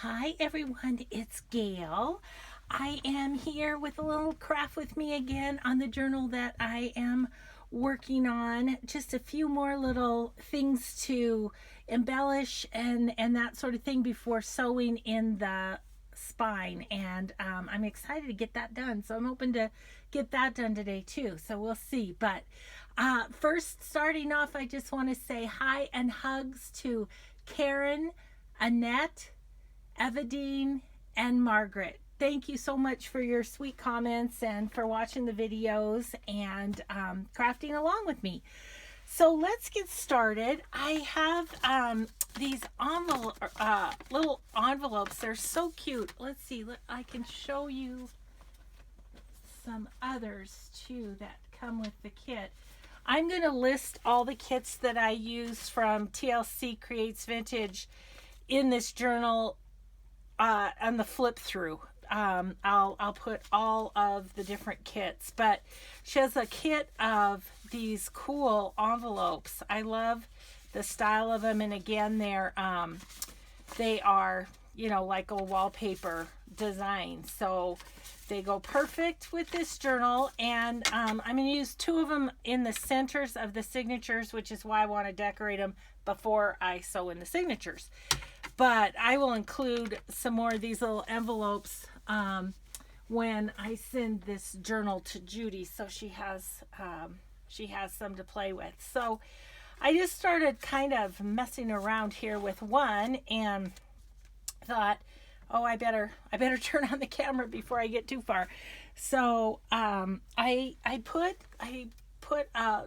Hi everyone, it's Gail. I am here with a little craft with me again on the journal that I am working on. Just a few more little things to embellish and that sort of thing before sewing in the spine. And I'm excited to get that done. So I'm hoping to get that done today too. So we'll see. But first, starting off, I just want to say hi and hugs to Karen, Annette, Evadine, and Margaret. Thank you so much for your sweet comments and for watching the videos and crafting along with me. So let's get started. I have these little envelopes. They're so cute. Let's see. I can show you some others too that come with the kit. I'm going to list all the kits that I use from TLC Creates Vintage in this journal on the flip through. I'll put all of the different kits, but she has a kit of these cool envelopes. I love the style of them, and again, they are, you know, like a wallpaper design, so they go perfect with this journal. And I'm going to use two of them in the centers of the signatures, which is why I want to decorate them before I sew in the signatures. But I will include some more of these little envelopes when I send this journal to Judy, so she has some to play with. So I just started kind of messing around here with one and thought, oh, I better turn on the camera before I get too far. So I put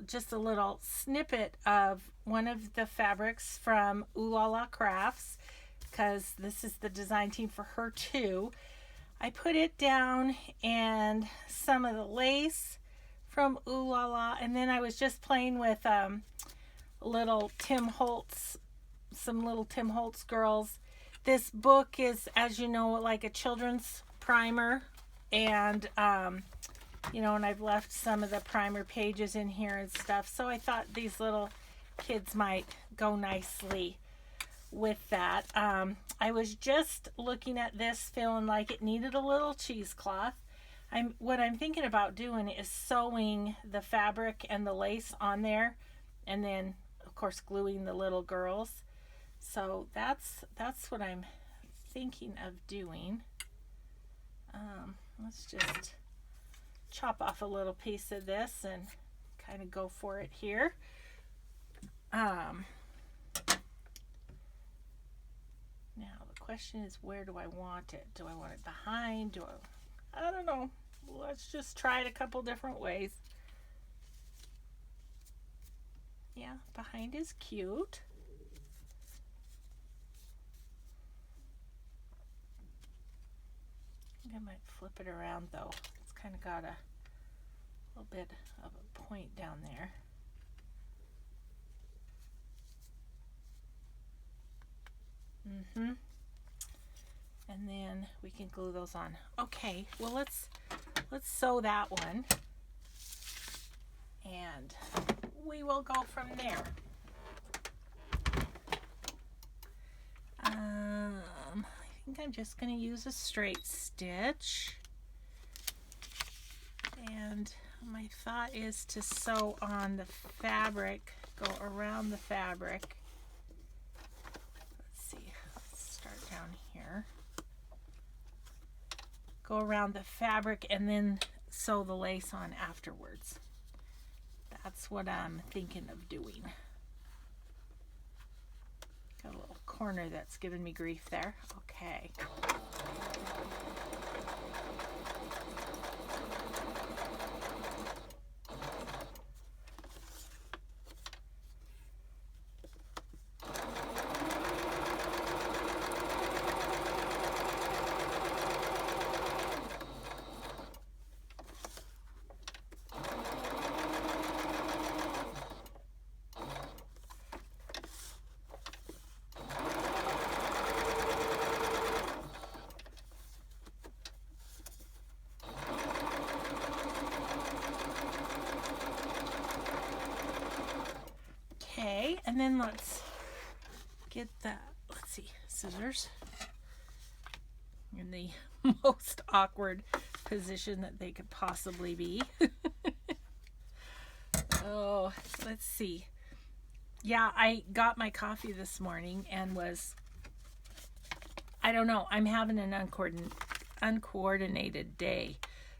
just a little snippet of one of the fabrics from OohlalaCrafts, because this is the design team for her too. I put it down and some of the lace from Oohlala, and then I was just playing with some little Tim Holtz girls. This book is, as you know, like a children's primer, and you know, and I've left some of the primer pages in here and stuff, so I thought these little kids might go nicely with that. I was just looking at this, feeling like it needed a little cheesecloth. What I'm thinking about doing is sewing the fabric and the lace on there, and then of course gluing the little girls. So that's what I'm thinking of doing. Let's just chop off a little piece of this and kind of go for it here. Now the question is, where do I want it? Do I want it behind? I don't know. Let's just try it a couple different ways. Yeah, behind is cute. I think I might flip it around though. It's kind of got a little bit of a point down there. And then we can glue those on. Okay, well let's sew that one, and we will go from there. I think I'm just going to use a straight stitch, and my thought is to sew on the fabric, go around the fabric. Let's see, let's start down here. Go around the fabric and then sew the lace on afterwards. That's what I'm thinking of doing. Got a little corner that's giving me grief there. Okay. And then let's get the, let's see, scissors. the most awkward position that they could possibly be. Oh, let's see. Yeah, I got my coffee this morning and I don't know, I'm having an uncoordinated day.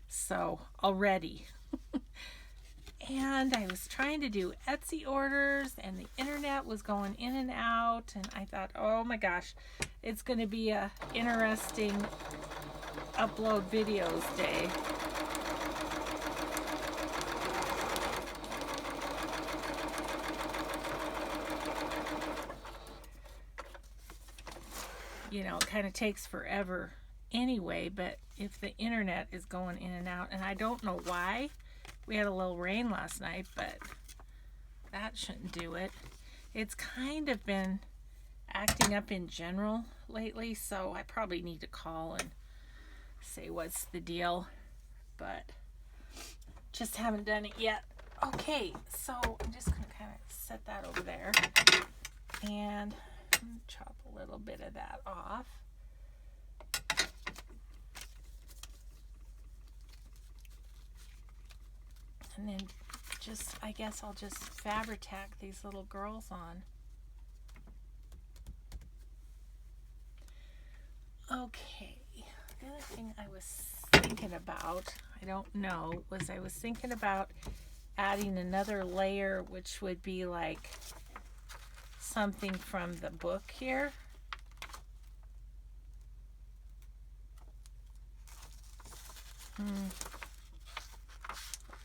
So already. And I was trying to do Etsy orders and the internet was going in and out, and I thought, oh my gosh, it's going to be a interesting upload videos day. You know, it kind of takes forever anyway, but if the internet is going in and out, and I don't know why. We had a little rain last night, but that shouldn't do it. It's kind of been acting up in general lately, so I probably need to call and say what's the deal, but just haven't done it yet. Okay, so I'm just going to kind of set that over there and chop a little bit of that off. And then I guess I'll just fabric-tack these little girls on. Okay, the other thing I was thinking about, I don't know, I was thinking about adding another layer, which would be like something from the book here.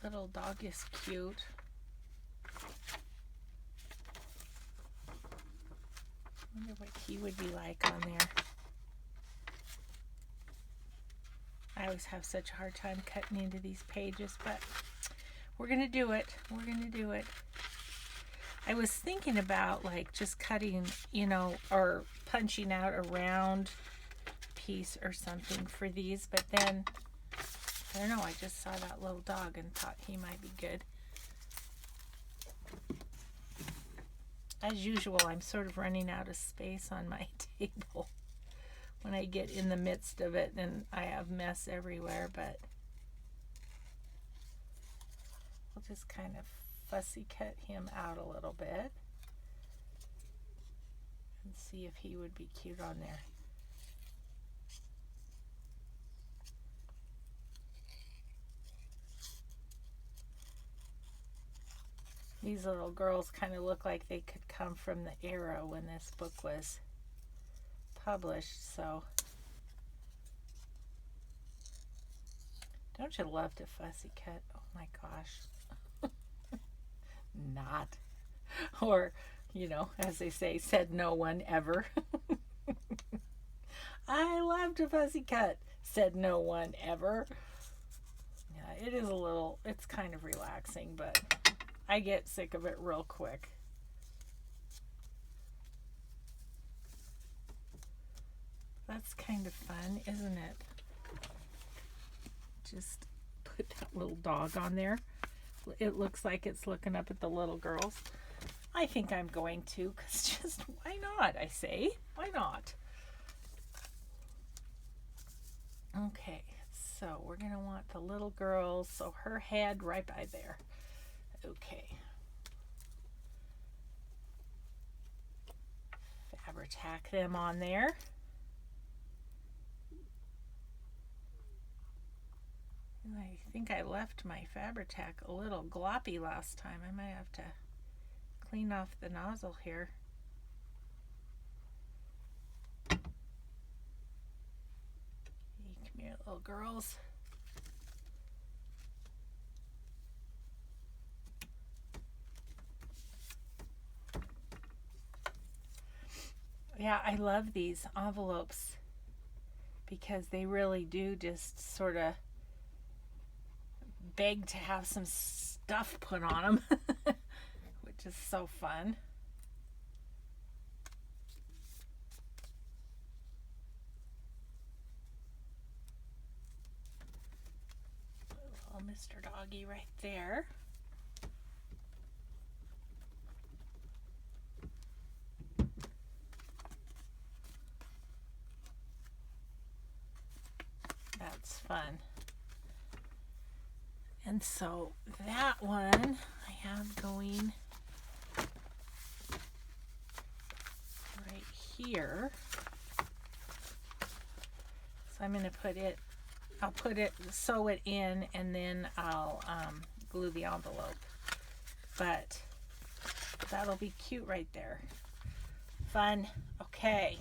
Little dog is cute. I wonder what he would be like on there. I always have such a hard time cutting into these pages, but we're going to do it. We're going to do it. I was thinking about like just cutting, you know, or punching out a round piece or something for these, but then I don't know, I just saw that little dog and thought he might be good. As usual, I'm sort of running out of space on my table when I get in the midst of it, and I have mess everywhere, but we'll just kind of fussy cut him out a little bit and see if he would be cute on there. These little girls kind of look like they could come from the era when this book was published, so don't you love to fussy cut? Oh my gosh. Not. Or, you know, as they say, said no one ever. I love to fussy cut, said no one ever. Yeah, it is a little, it's kind of relaxing, but I get sick of it real quick. That's kind of fun, isn't it? Just put that little dog on there. It looks like it's looking up at the little girls. I think I'm going to, because just why not, I say? Why not? Okay, so we're going to want the little girls, so her head right by there. Okay. Fabric-tack them on there. And I think I left my Fabric-tack a little gloppy last time. I might have to clean off the nozzle here. Hey, come here, little girls. Yeah, I love these envelopes because they really do just sort of beg to have some stuff put on them, which is so fun. Little Mr. Doggy right there. That's fun. And so that one I have going right here. So I'm going to put it, I'll put it, sew it in, and then I'll glue the envelope. But that'll be cute right there. Fun. Okay.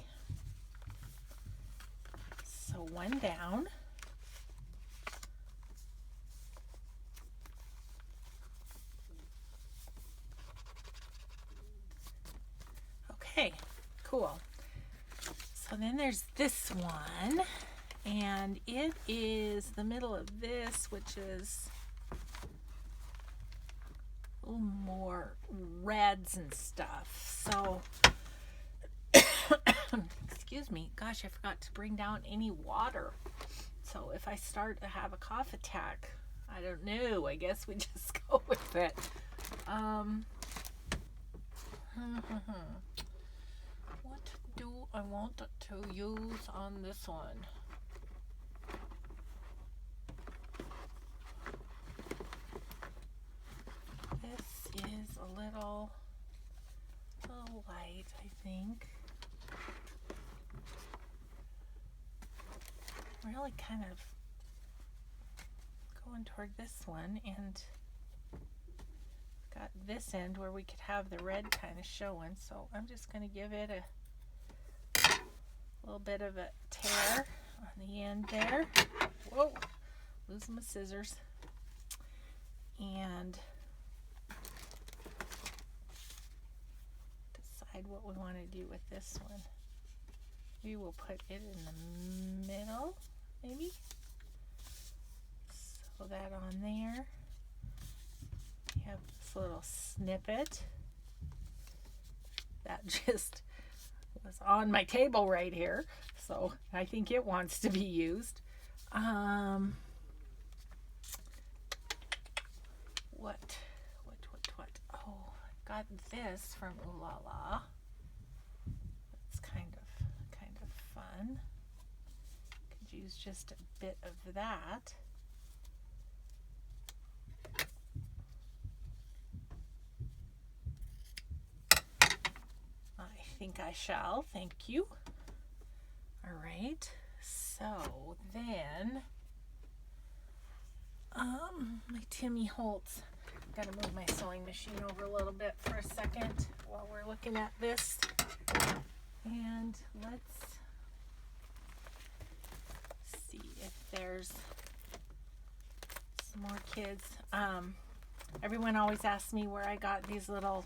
So one down. Okay, cool. So then there's this one, and it is the middle of this, which is a little more reds and stuff. So, excuse me, gosh, I forgot to bring down any water. So if I start to have a cough attack, I don't know, I guess we just go with it. What do I want to use on this one? This is a little light, I think. Really kind of going toward this one, and got this end where we could have the red kind of showing, so I'm just going to give it a little bit of a tear on the end there. Whoa, losing my scissors. And decide what we want to do with this one. We will put it in the middle, maybe. Sew that on there. We have this little snippet that just was on my table right here, so I think it wants to be used. What? Oh, I got this from Oohlala. It's kind of fun. Could use just a bit of that. I think I shall. Thank you. All right. So then, my Timmy Holtz. Got to move my sewing machine over a little bit for a second while we're looking at this. And let's see if there's some more kids. Everyone always asks me where I got these little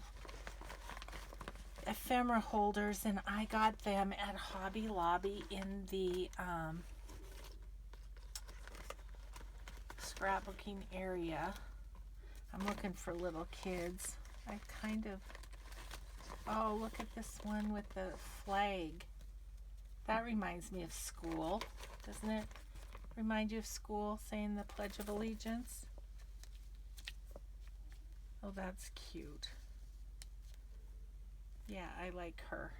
ephemera holders, and I got them at Hobby Lobby in the scrapbooking area. I'm looking for little kids. I kind of, oh, look at this one with the flag. That reminds me of school, doesn't it? Remind you of school, saying the Pledge of Allegiance? Oh, that's cute. Yeah, I like her.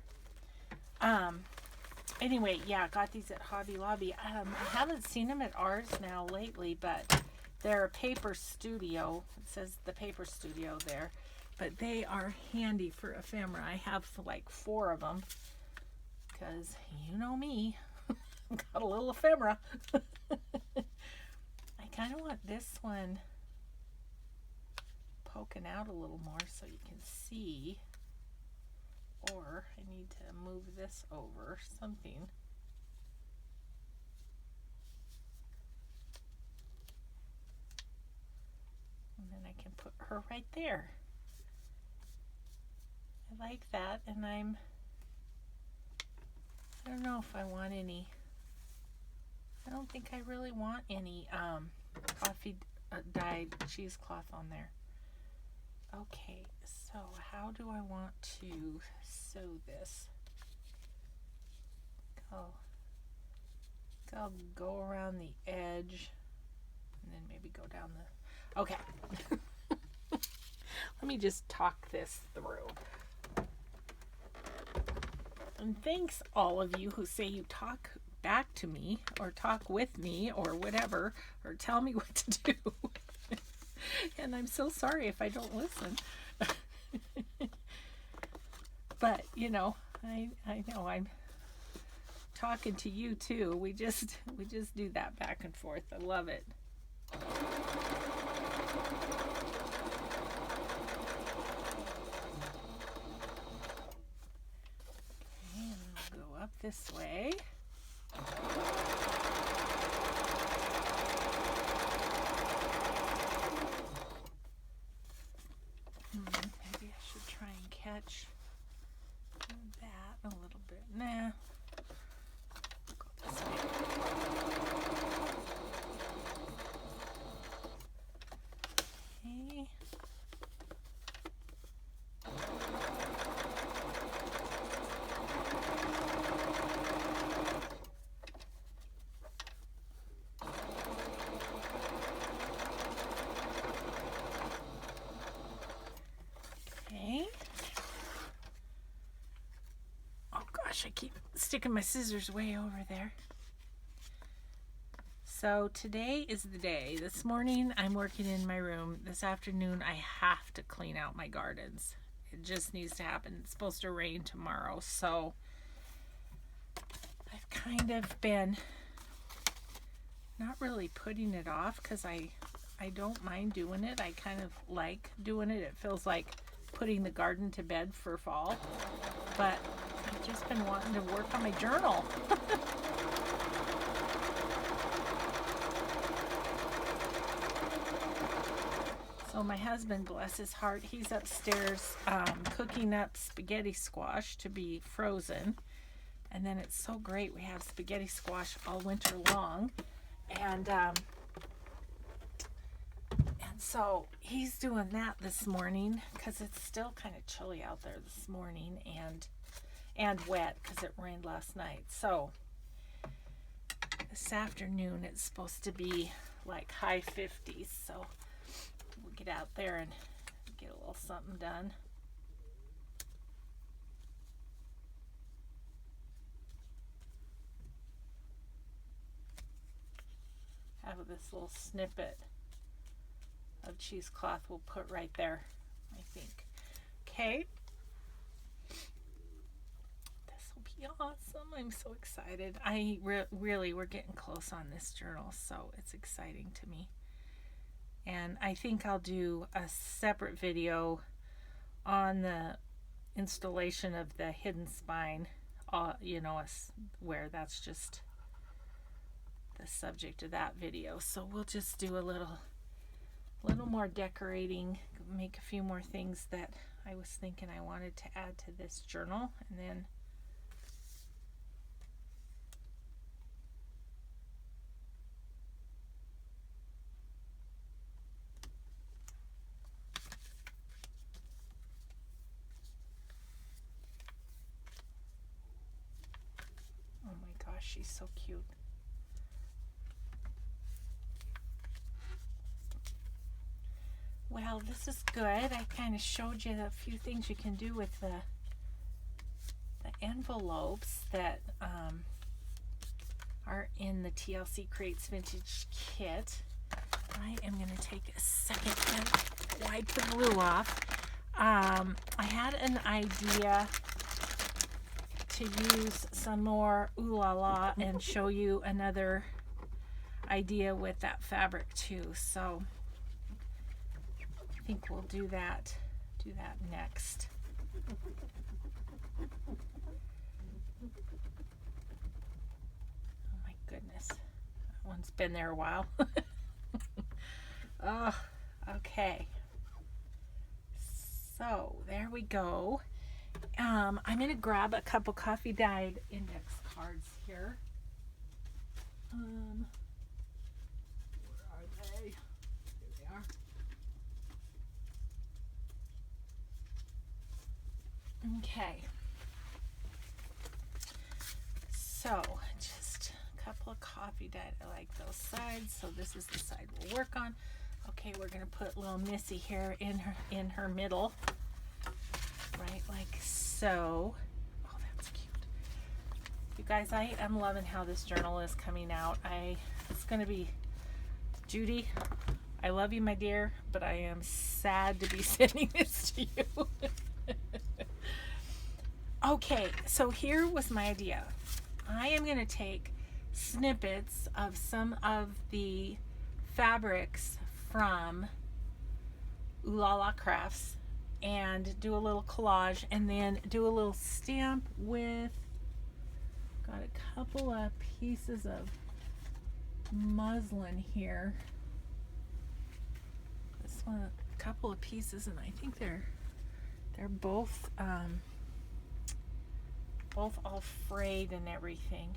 Anyway, yeah, got these at Hobby Lobby. I haven't seen them at ours now lately, but they're a paper studio. It says the paper studio there, but they are handy for ephemera. I have like 4 of them because you know me, I've got a little ephemera. I kind of want this one poking out a little more so you can see. Or I need to move this over, something. And then I can put her right there. I like that, and I don't know if I want any, I don't think I really want any coffee dyed cheesecloth on there. Okay, so how do I want to sew this? I'll go around the edge and then maybe go down the, okay. Let me just talk this through. And thanks all of you who say you talk back to me or talk with me or whatever, or tell me what to do. And I'm so sorry if I don't listen. But, you know, I know I'm talking to you too. We just do that back and forth. I love it. And we'll go up this way. Maybe I should try and catch that a little bit. Nah. Go this way. Okay. I keep sticking my scissors way over there. So today is the day. This morning I'm working in my room. This afternoon I have to clean out my gardens. It just needs to happen. It's supposed to rain tomorrow, so I've kind of been not really putting it off because I don't mind doing it. I kind of like doing it. It feels like putting the garden to bed for fall, but I've just been wanting to work on my journal. So my husband, bless his heart, he's upstairs cooking up spaghetti squash to be frozen. And then it's so great. We have spaghetti squash all winter long. And so he's doing that this morning because it's still kind of chilly out there this morning and wet because it rained last night. So this afternoon it's supposed to be like high 50s. So we'll get out there and get a little something done. Have this little snippet of cheesecloth we'll put right there, I think. Okay. This will be awesome. I'm so excited. Really, we're getting close on this journal, so it's exciting to me. And I think I'll do a separate video on the installation of the hidden spine, you know, where that's just the subject of that video. So we'll just do a little more decorating, make a few more things that I was thinking I wanted to add to this journal, and then oh my gosh, she's so cute. Well, this is good. I kind of showed you a few things you can do with the envelopes that are in the TLC Creates Vintage kit. I am going to take a second and wipe the glue off. I had an idea to use some more Ooh La La and show you another idea with that fabric too. So I think we'll do that next. Oh my goodness, that one's been there a while. Oh, okay. So there we go. I'm going to grab a couple coffee dyed index cards here. Where are they? Here they are. Okay, so just a couple of coffee dyed. I like those sides, so this is the side we'll work on. Okay, we're gonna put little Missy here in her middle, right like so. Oh, that's cute. You guys, I am loving how this journal is coming out. It's going to be, Judy, I love you, my dear, but I am sad to be sending this to you. Okay, so here was my idea. I am going to take snippets of some of the fabrics from OohlalaCrafts and do a little collage, and then do a little stamp with, got a couple of pieces of muslin here. This one, a couple of pieces, and I think they're both all frayed and everything.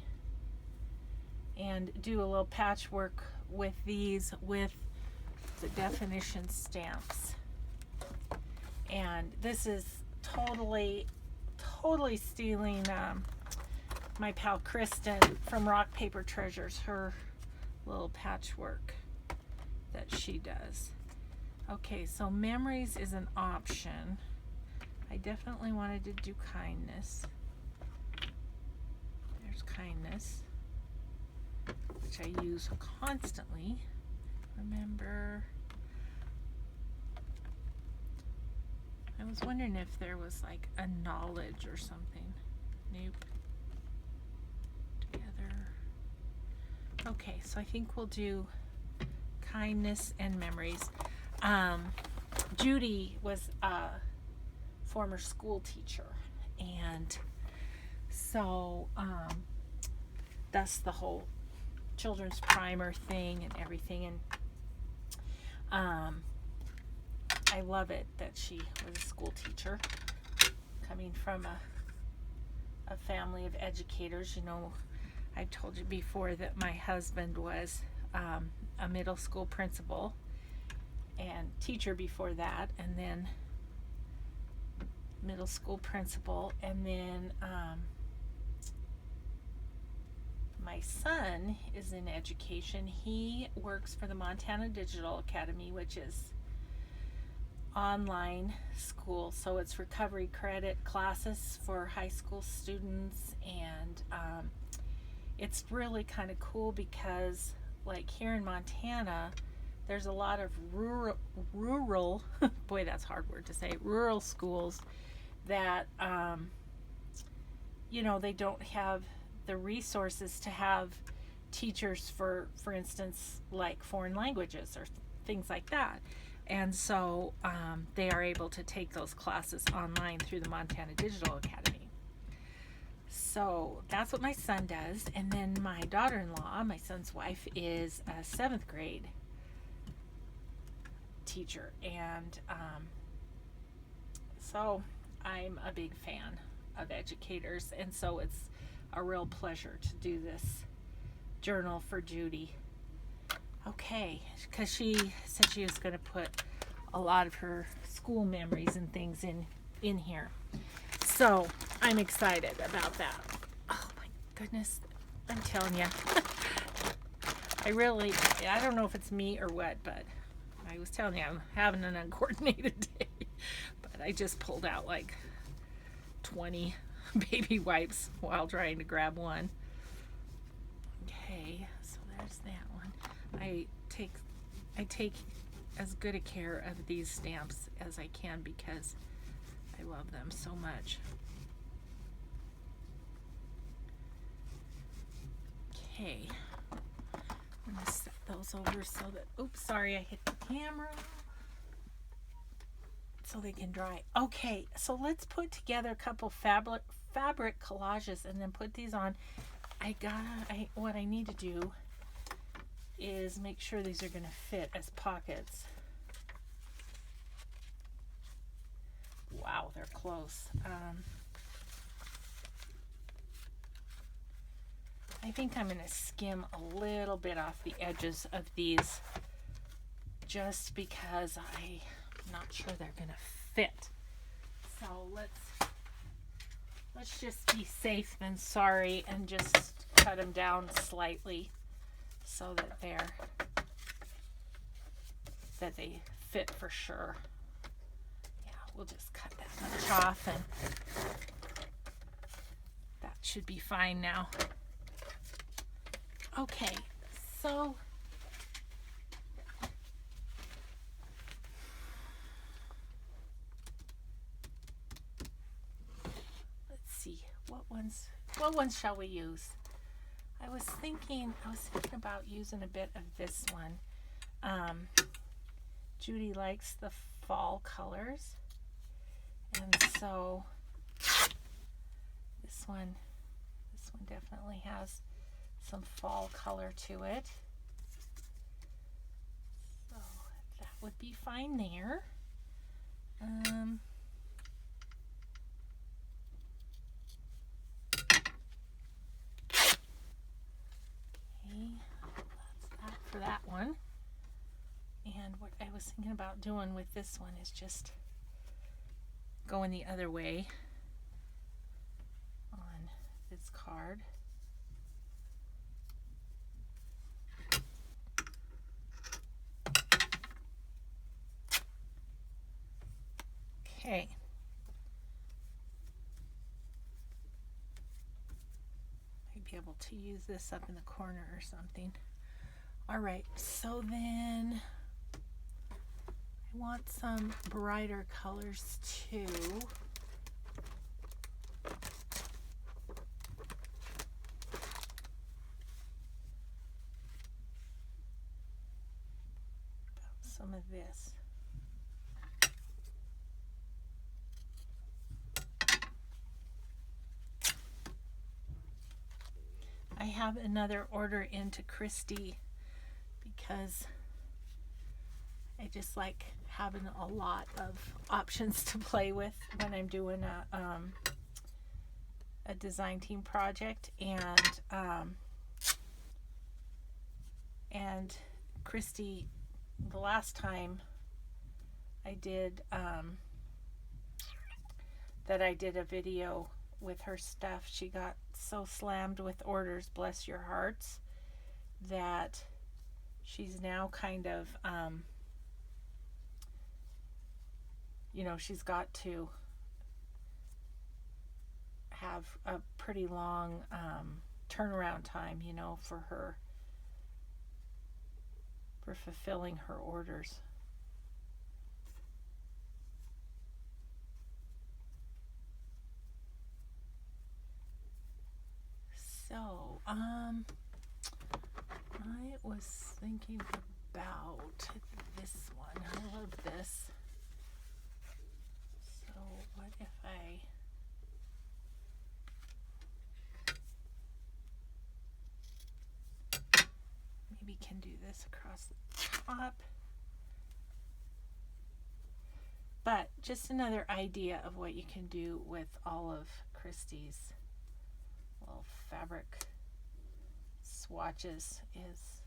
And do a little patchwork with these with the definition stamps. And this is totally stealing my pal Kristen from Rock Paper Treasures, her little patchwork that she does. Okay, so memories is an option. I definitely wanted to do kindness. There's kindness, which I use constantly. Remember, I was wondering if there was like a knowledge or something. Nope. Together. Okay, so I think we'll do kindness and memories. Judy was a former school teacher, and so that's the whole children's primer thing and everything. And I love it that she was a school teacher, coming from a family of educators. You know, I've told you before that my husband was a middle school principal and teacher before that, and then middle school principal, and then my son is in education. He works for the Montana Digital Academy, which is online school, so it's recovery credit classes for high school students. And it's really kind of cool because, like, here in Montana, there's a lot of rural boy, that's a hard word to say, rural schools that you know, they don't have the resources to have teachers for instance, like foreign languages or things like that. And so they are able to take those classes online through the Montana Digital Academy. So that's what my son does. And then my daughter-in-law, my son's wife, is a 7th grade teacher. And so I'm a big fan of educators, and so it's a real pleasure to do this journal for Judy. Okay, because she said she was going to put a lot of her school memories and things in here. So I'm excited about that. Oh my goodness, I'm telling you. I don't know if it's me or what, but I was telling you I'm having an uncoordinated day. But I just pulled out like 20 baby wipes while trying to grab one. Okay, so there's that one. I take as good a care of these stamps as I can because I love them so much. Okay, I'm gonna set those over so that, oops, sorry, I hit the camera, so they can dry. Okay, so let's put together a couple fabric collages and then put these on. What I need to do is make sure these are going to fit as pockets. Wow, they're close. I think I'm going to skim a little bit off the edges of these just because I'm not sure they're going to fit. So let's just be safe than sorry and just cut them down slightly so that they fit for sure. Yeah, we'll just cut that much off and that should be fine now. Okay, so let's see, what ones shall we use? I was thinking about using a bit of this one. Judy likes the fall colors, and so this one definitely has some fall color to it, so that would be fine there. Okay, that's that for that one. And what I was thinking about doing with this one is just going the other way on this card. Okay. Might be able to use this up in the corner or something. All right, so then I want some brighter colors too. Some of this. I have another order into Christy because I just like having a lot of options to play with when I'm doing a design team project, and Christy, the last time I did that I did a video with her stuff, she got so slammed with orders, bless your hearts, that she's now kind of she's got to have a pretty long turnaround time, for fulfilling her orders. So, I was thinking about this one. I love this. So, what if I maybe can do this across the top? But just another idea of what you can do with all of Christie's little fabric swatches is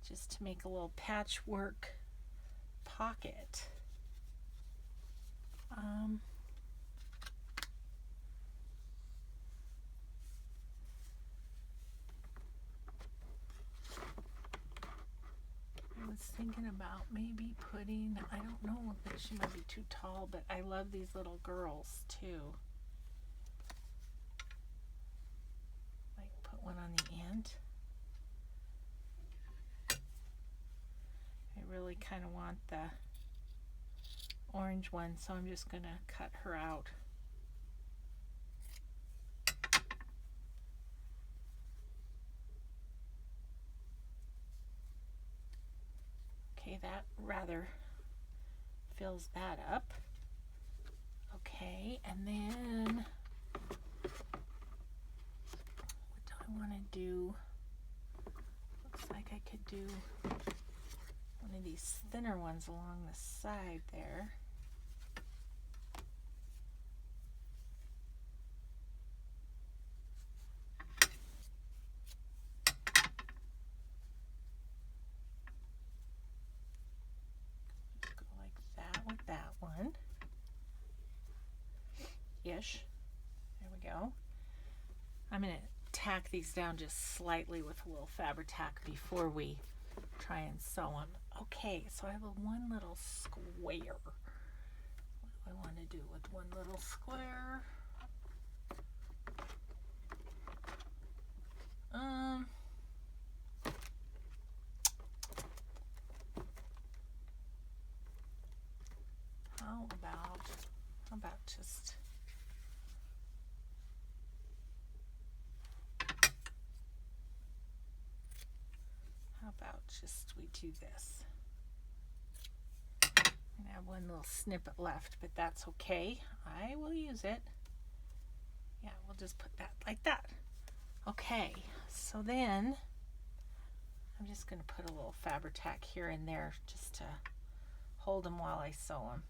just to make a little patchwork pocket. I was thinking about maybe putting, I don't know if she might be too tall, but I love these little girls too. Might put one on the end. I really kind of want the orange one, so I'm just going to cut her out. Okay, that rather fills that up. Okay, and then what do I want to do? Looks like I could do one of these thinner ones along the side there. Ish. There we go. I'm going to tack these down just slightly with a little Fabri-Tac before we try and sew them. Okay, so I have one little square. What do I want to do with one little square? How about just we do this? I have one little snippet left, but that's okay. I will use it. Yeah, we'll just put that like that. Okay, so then I'm just going to put a little Fabri-Tac here and there just to hold them while I sew them.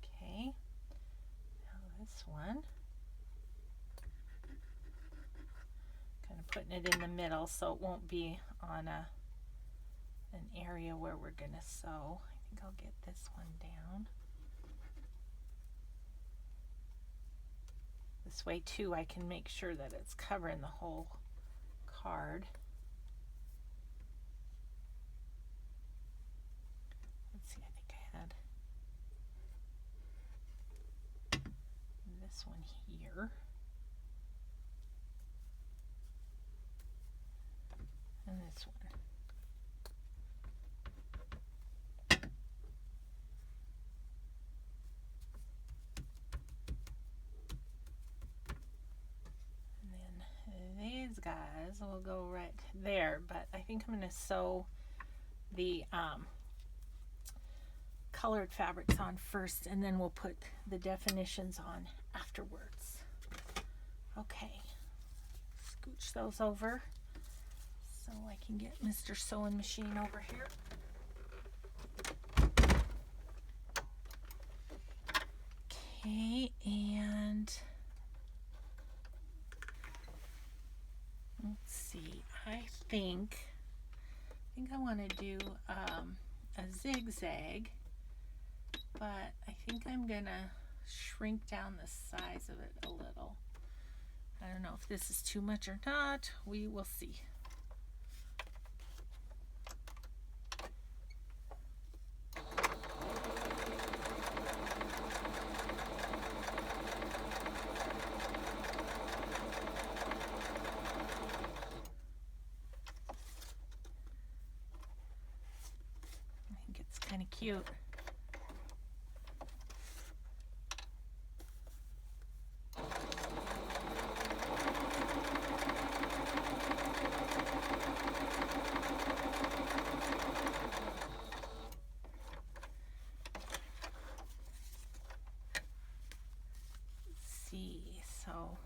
Okay, now this one, kind of putting it in the middle so it won't be on an area where we're going to sew. I think I'll get this one down. This way too I can make sure that it's covering the whole card. Let's see, I think I had this one here. And this one. These guys will go right there, but I think I'm going to sew the colored fabrics on first, and then we'll put the definitions on afterwards. Okay, scooch those over so I can get Mr. Sewing Machine over here. Okay, and let's see, I think I want to do a zigzag, but I think I'm gonna shrink down the size of it a little. I don't know if this is too much or not. We will see. Kind of cute. Let's see, so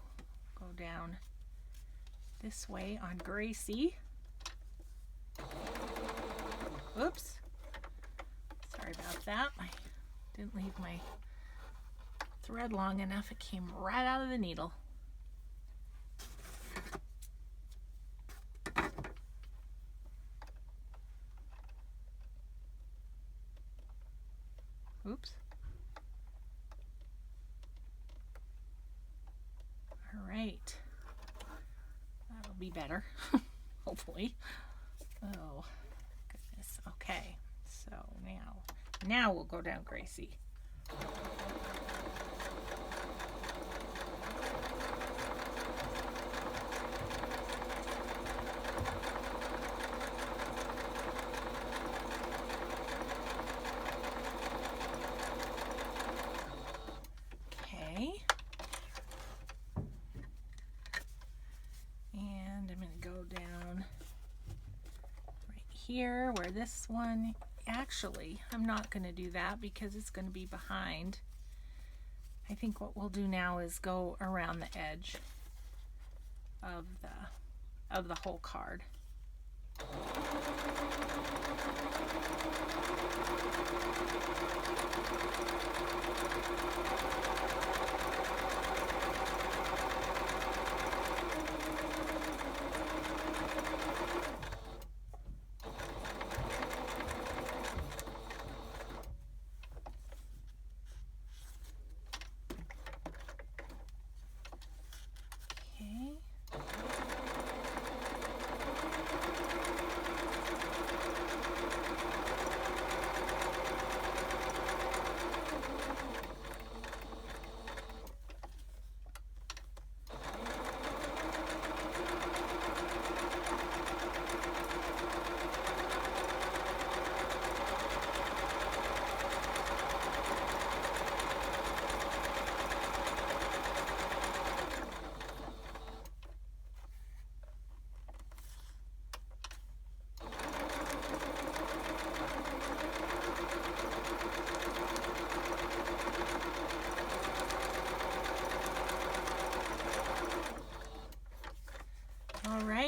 go down this way on Gracie. Oops. Sorry about that. I didn't leave my thread long enough. It came right out of the needle. Oops. All right. That'll be better, hopefully. Oh, goodness. Okay. So now we'll go down Gracie. Okay. And I'm going to go down right here where this one. Actually, I'm not going to do that because it's going to be behind. I think what we'll do now is go around the edge of the whole card.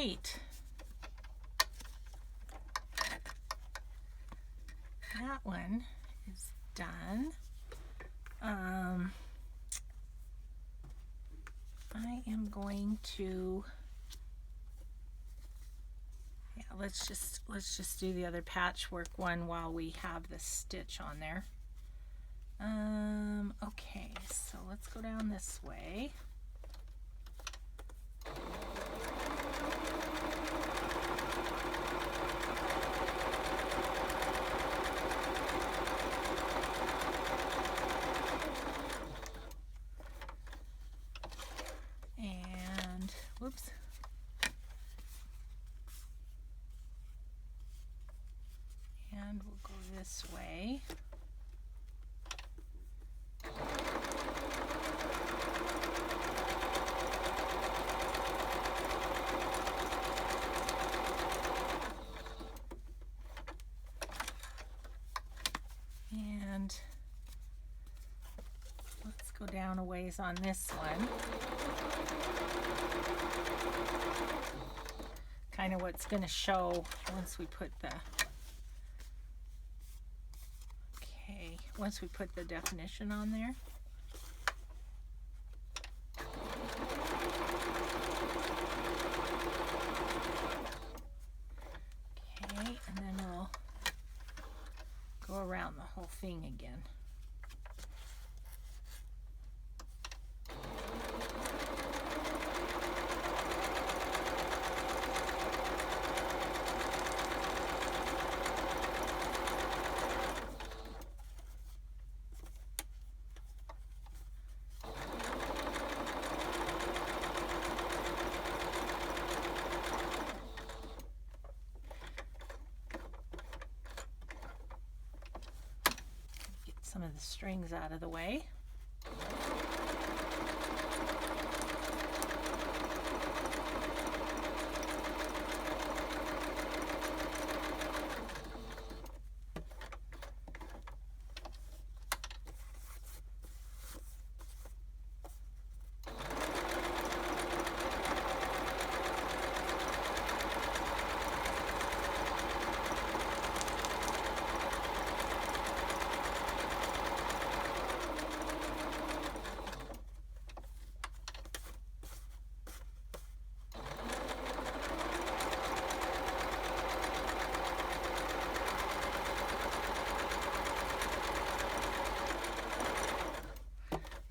right. That one is done. I am going to, yeah, let's just do the other patchwork one while we have the stitch on there. Okay, so let's go down this way. And whoops. And we'll go this way. And let's go down a ways on this one. Kind of what's going to show once we put the, okay, once we put the definition on there. Okay, and then we'll go around the whole thing again. Some of the strings out of the way.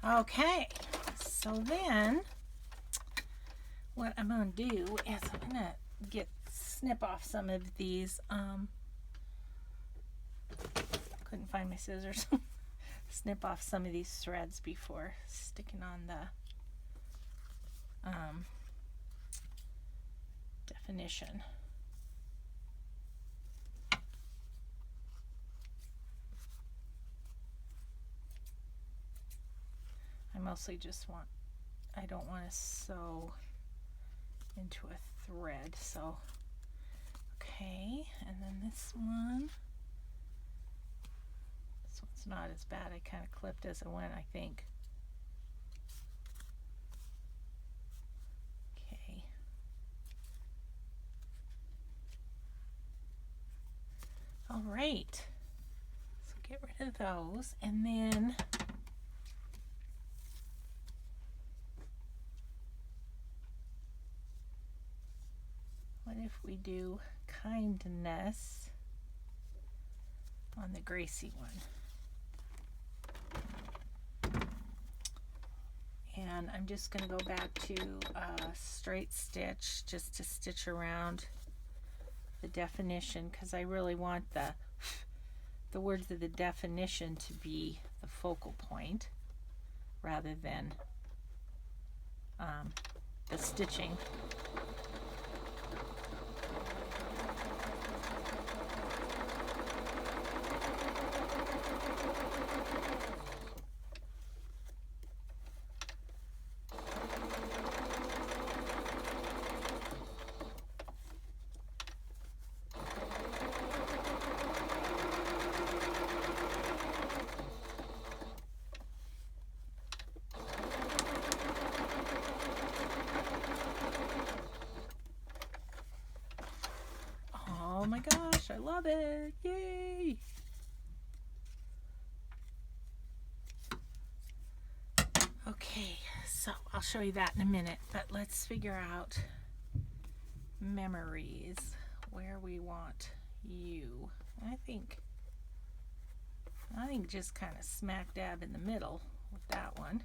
Okay, so then what I'm going to do is I'm going to snip off some of these, couldn't find my scissors, snip off some of these threads before sticking on the definition. I mostly just I don't want to sew into a thread, so okay, and then this one's not as bad. I kind of clipped as I went, I think. Okay. All right, so get rid of those, and then what if we do kindness on the Gracie one? And I'm just going to go back to a straight stitch just to stitch around the definition, because I really want the words of the definition to be the focal point rather than the stitching. I love it. Yay! Okay, so I'll show you that in a minute, but let's figure out memories, where we want you. I think just kind of smack dab in the middle with that one.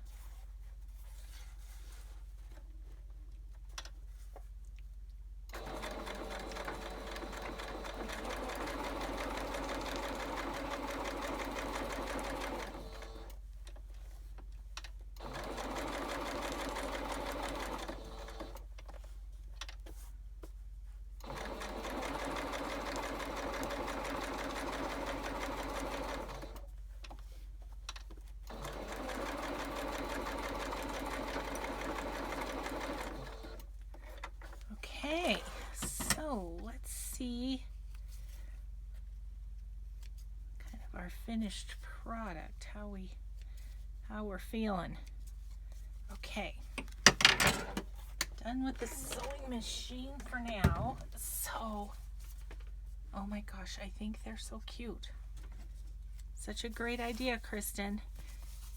Okay, so let's see kind of our finished product, how we're feeling. Okay, done with the sewing machine for now. So, oh my gosh, I think they're so cute. Such a great idea, Kristen.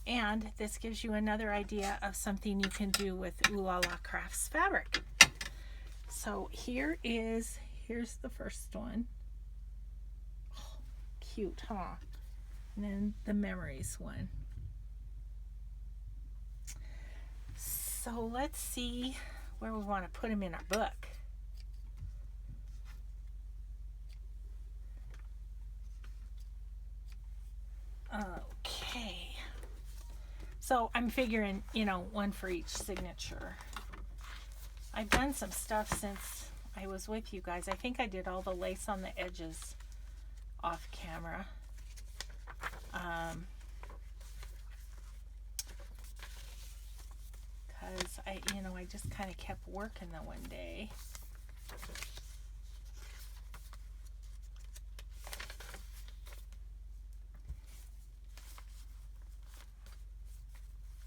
And this gives you another idea of something you can do with OohlalaCrafts fabric. So here's the first one. Oh, cute, huh? And then the memories one. So let's see where we want to put them in our book. Okay. So I'm figuring, one for each signature. I've done some stuff since I was with you guys. I think I did all the lace on the edges off camera. Because I just kind of kept working the one day.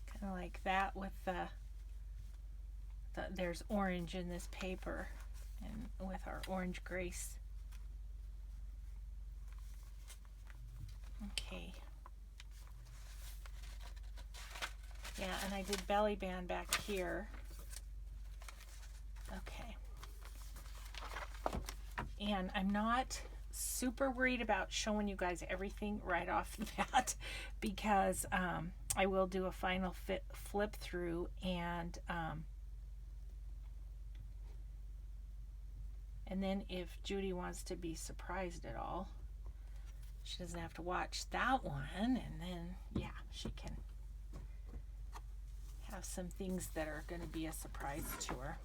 Kind of like that with there's orange in this paper, and with our orange grace. Okay. Yeah, and I did belly band back here. Okay. And I'm not super worried about showing you guys everything right off the bat, because I will do a final flip through, and then if Judy wants to be surprised at all, she doesn't have to watch that one, and then, yeah, she can have some things that are going to be a surprise to her.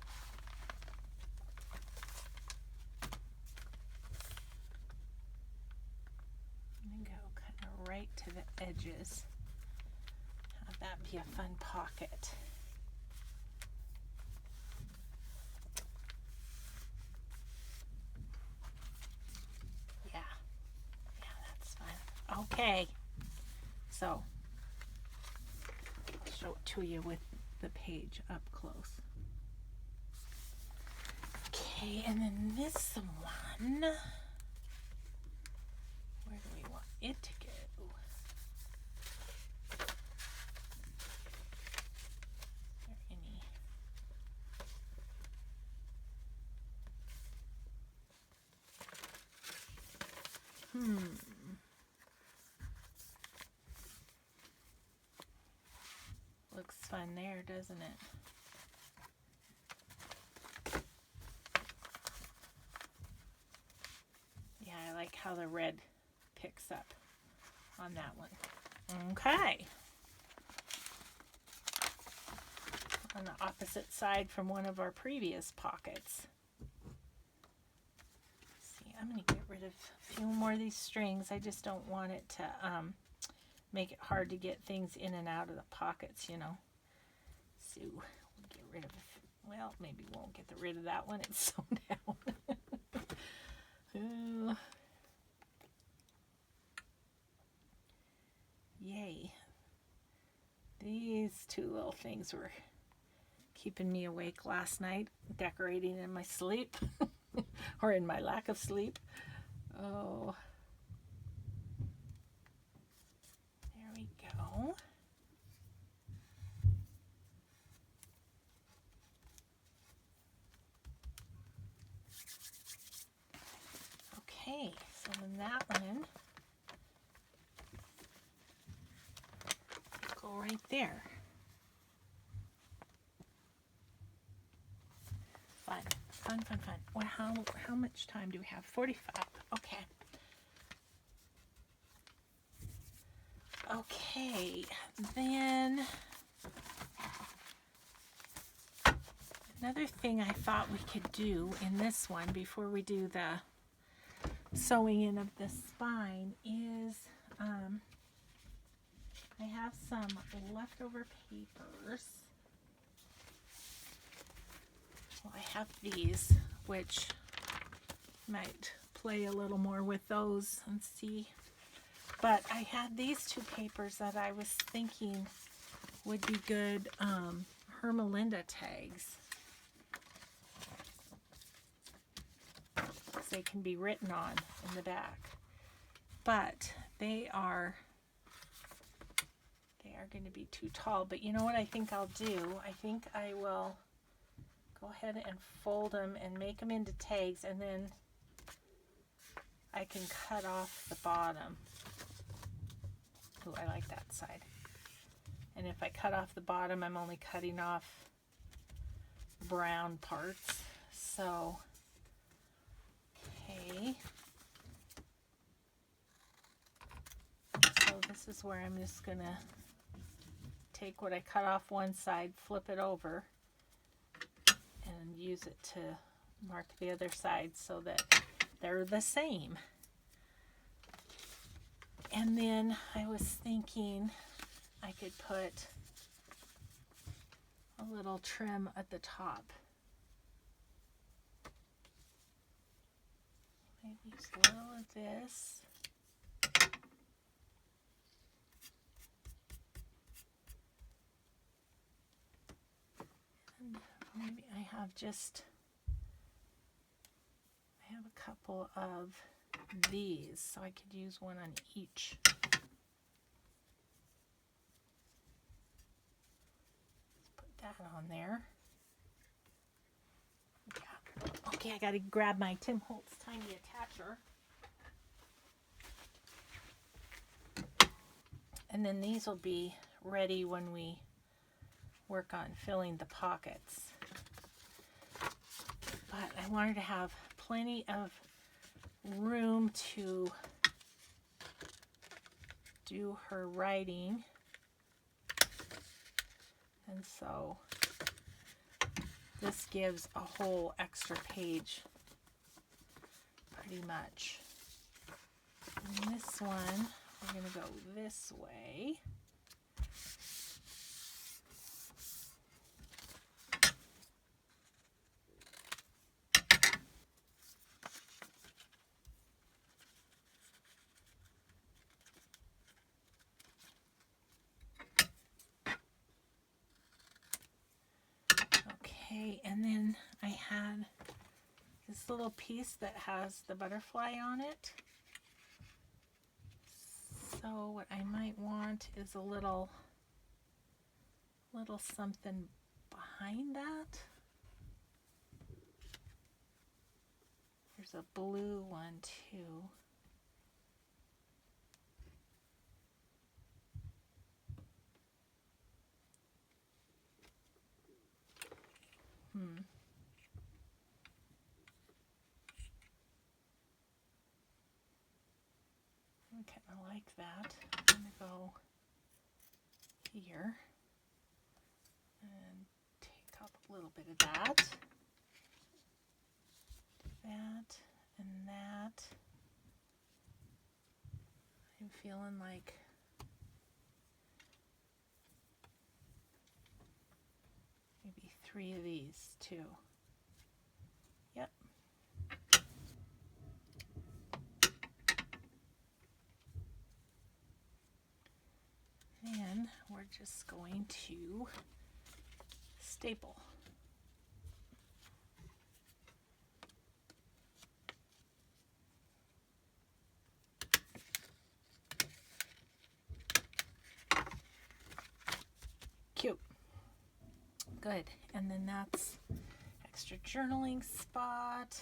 I'm going to go kind of right to the edges. Have that be a fun pocket. Okay, so I'll show it to you with the page up close. Okay, and then this one, where do we want it to go? Is there any? Looks fun there, doesn't it? Yeah, I like how the red picks up on that one. Okay. On the opposite side from one of our previous pockets. See, I'm going to get rid of a few more of these strings. I just don't want it to make it hard to get things in and out of the pockets, So we'll get rid of, well, maybe we won't get rid of that one. It's sewn down. Ooh. Yay. These two little things were keeping me awake last night, decorating in my sleep, or in my lack of sleep. So there we go. Okay, so then that one go right there. Fun, fun, fun, fun. Well, how much time do we have? 45. Okay. Okay, then another thing I thought we could do in this one before we do the sewing in of the spine is I have some leftover papers. Well, I have these, which might play a little more with those and see. But I had these two papers that I was thinking would be good Hermelinda tags. They can be written on in the back. But they are going to be too tall. But you know what I think I'll do? I think I will go ahead and fold them and make them into tags, and then I can cut off the bottom. Ooh, I like that side. And if I cut off the bottom, I'm only cutting off brown parts. So, okay. So this is where I'm just going to take what I cut off one side, flip it over, and use it to mark the other side so that they're the same. And then I was thinking I could put a little trim at the top. Maybe use a little of this. And maybe I have a couple of these, so I could use one on each. Let's put that on there. Yeah. Okay, I gotta grab my Tim Holtz tiny attacher. And then these will be ready when we work on filling the pockets. But I wanted to have plenty of room to do her writing, and so this gives a whole extra page pretty much. And this one we're going to go this way. Okay, and then I had this little piece that has the butterfly on it. So what I might want is a little something behind that. There's a blue one too. I kind of like that. I'm going to go here and take up a little bit of that, and that. I'm feeling like maybe 3 of these too. Yep. Then we're just going to staple. good. And then that's extra journaling spot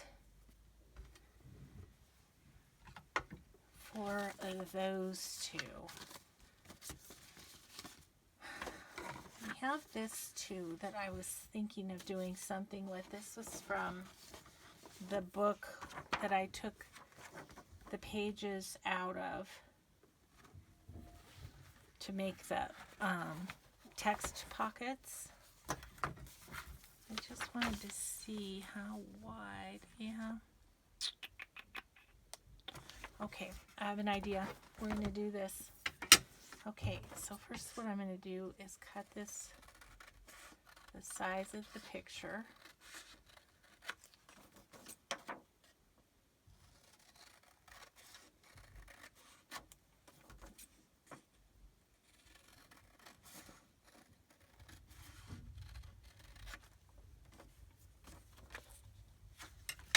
for those two. We have this too that I was thinking of doing something with. This was from the book that I took the pages out of to make the text pockets. I just wanted to see how wide. Yeah. Okay, I have an idea. We're going to do this. Okay, so first what I'm going to do is cut this the size of the picture.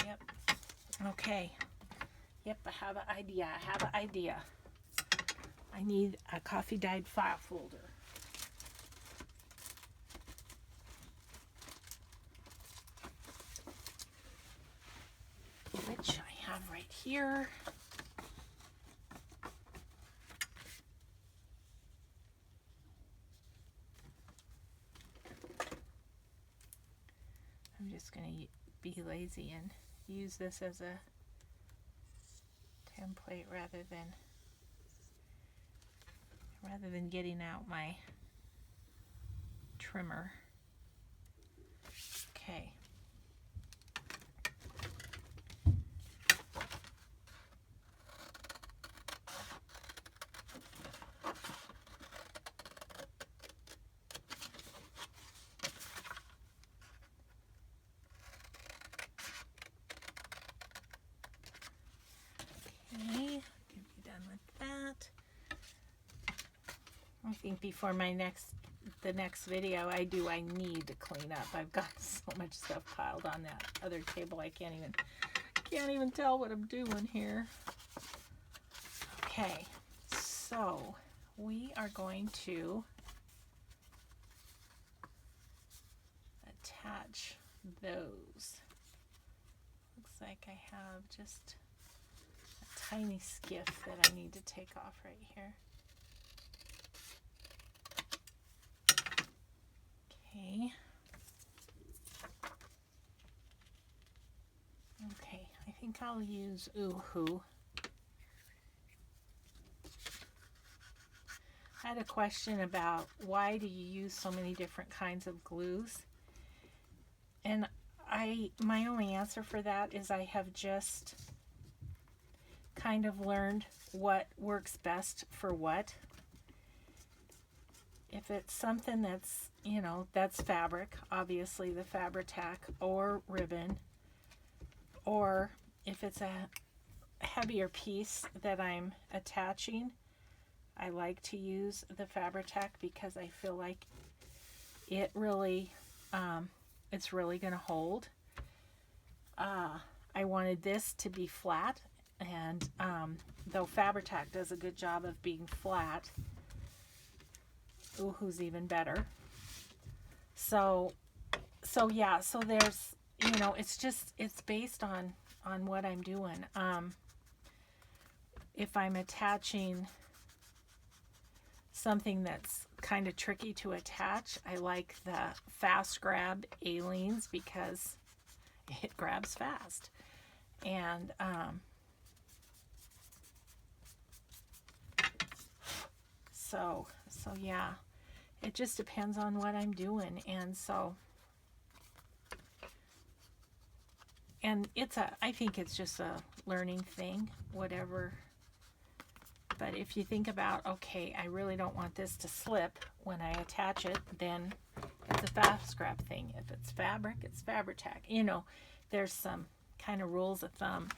Yep. Okay. Yep, I have an idea. I need a coffee dyed file folder. Which I have right here. I'm just going to be lazy and use this as a template rather than getting out my trimmer. Okay. I think before the next video I need to clean up. I've got so much stuff piled on that other table I can't even tell what I'm doing here. Okay, so we are going to attach those. Looks like I have just a tiny skiff that I need to take off right here. Okay, I think I'll use Oohoo. I had a question about why do you use so many different kinds of glues? And my only answer for that is I have just kind of learned what works best for what. If it's something that's, that's fabric, obviously the Fabri-Tac or ribbon, or if it's a heavier piece that I'm attaching, I like to use the Fabri-Tac because I feel like it really, it's really going to hold. I wanted this to be flat, and though Fabri-Tac does a good job of being flat, Oohoo's even better. So there's, it's based on what I'm doing. If I'm attaching something that's kind of tricky to attach, I like the Fast Grab Aleene's because it grabs fast. And so yeah, it just depends on what I'm doing. And so, and I think it's just a learning thing, whatever. But if you think about, okay, I really don't want this to slip when I attach it, then it's a fast grab thing. If it's fabric, it's Fabri-Tac. There's some kind of rules of thumb.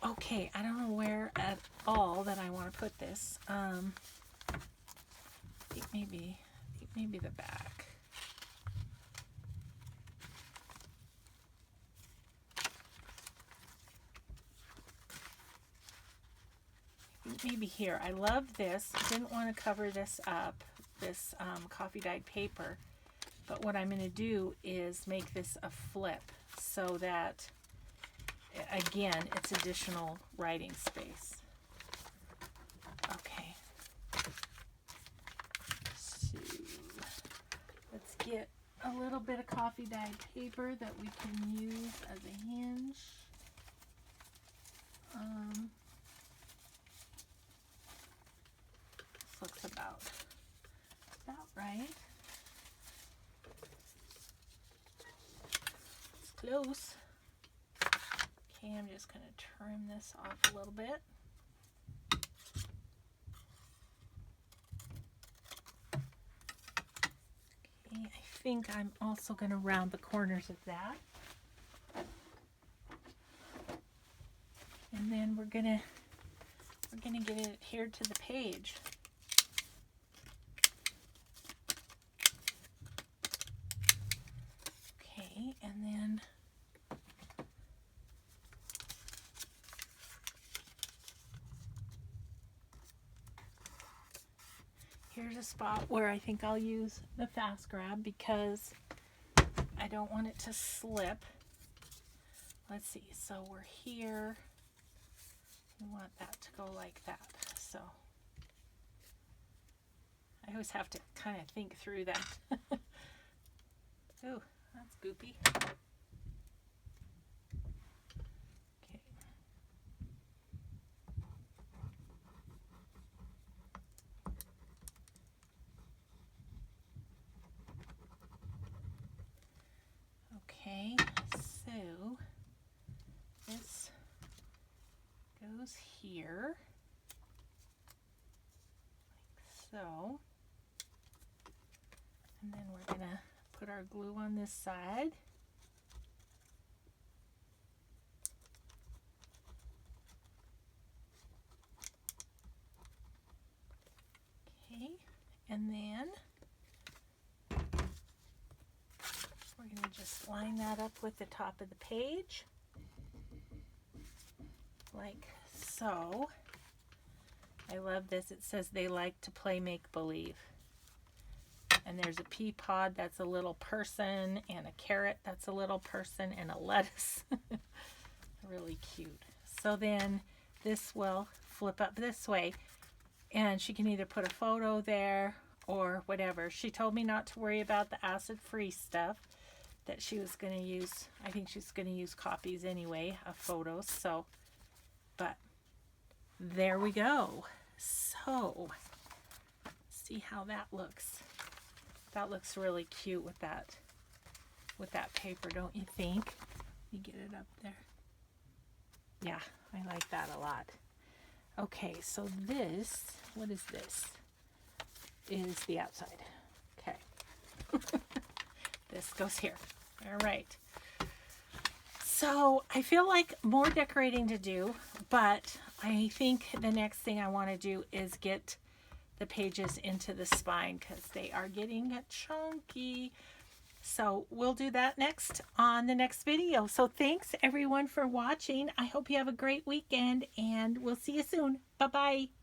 Okay, I don't know where at all that I want to put this. I think maybe the back. Maybe here. I love this. I didn't want to cover this up, this coffee dyed paper, But what I'm going to do is make this a flip so that, again, it's additional writing space. Okay. So let's get a little bit of coffee dyed paper that we can use as a hinge. This looks about right. It's close. Okay, I'm just going to trim this off a little bit. Okay, I think I'm also going to round the corners of that. And then we're gonna get it adhered to the page. Okay, and then here's a spot where I think I'll use the fast grab because I don't want it to slip. Let's see, so we're here. We want that to go like that. So I always have to kind of think through that. Oh, that's goopy. Okay. Okay, so this goes here, like so, and then we're gonna put our glue on this side. Okay, and then we're gonna just line that up with the top of the page, like so. I love this. It says they like to play make-believe. And there's a pea pod that's a little person, and a carrot that's a little person, and a lettuce. Really cute. So then this will flip up this way, and she can either put a photo there or whatever. She told me not to worry about the acid-free stuff, that she was going to use. I think she's going to use copies anyway of photos. So, but there we go. So, see how that looks. That looks really cute with that paper, don't you think? You get it up there. Yeah, I like that a lot. Okay, so this, what is this? Is the outside. Okay. This goes here. All right. So I feel like more decorating to do, but I think the next thing I want to do is get the pages into the spine because they are getting chunky. So we'll do that next on the next video. So thanks everyone for watching. I hope you have a great weekend and we'll see you soon. Bye-bye.